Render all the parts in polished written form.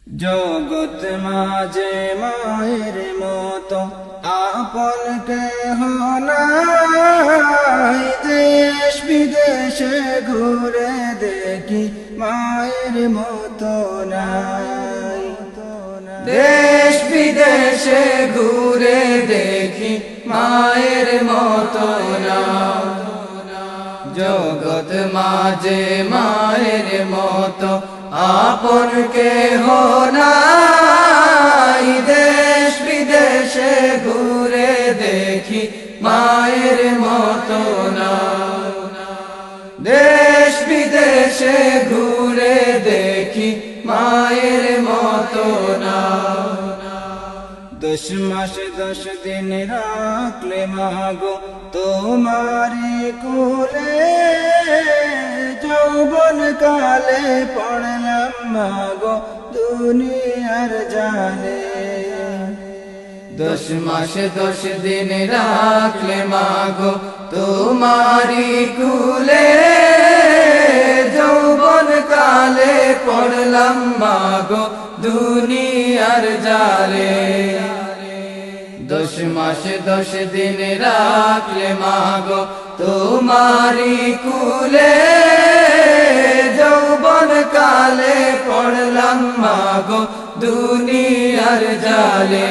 জগৎ মাঝে মায়ের মতো আপন কেহ নাই। দেশ বিদেশে ঘুরে দেখি মায়ের মতো নাই। দেশ বিদেশে ঘুরে দেখি মায়ের মতো না। জগৎ মাঝে মায়ের মতো আপন কেহ নাই। দেশ বিদেশে ঘুরে দেখি মায়ের মতো না। দেশ বিদেশে ঘুরে দেখি মায়ের মতো না। 10 মাস 10 দিন রাখলে মাগো তোমারি কোলে। যৌবন কালে পড়লাম মাগো দুনিয়ার জালে। 10 মাস 10 দিন রাখলে মাগো তোমারি কুলে। যৌবন কালে পড়লাম মাগো দুনিয়ার জালে। 10 মাস 10 দিন রাখলে মাগো তোমারি কুলে। যৌবন কালে পড়লাম মাগো দুনিয়ার জালে।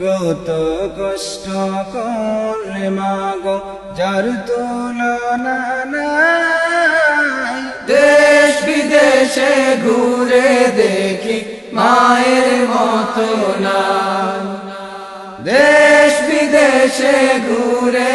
কত কষ্ট করলে মাগো যার তুলনা নাই। দেশ বিদেশে ঘুরে দেখি মায়ের মতো না। দেশ বিদেশে ঘুরে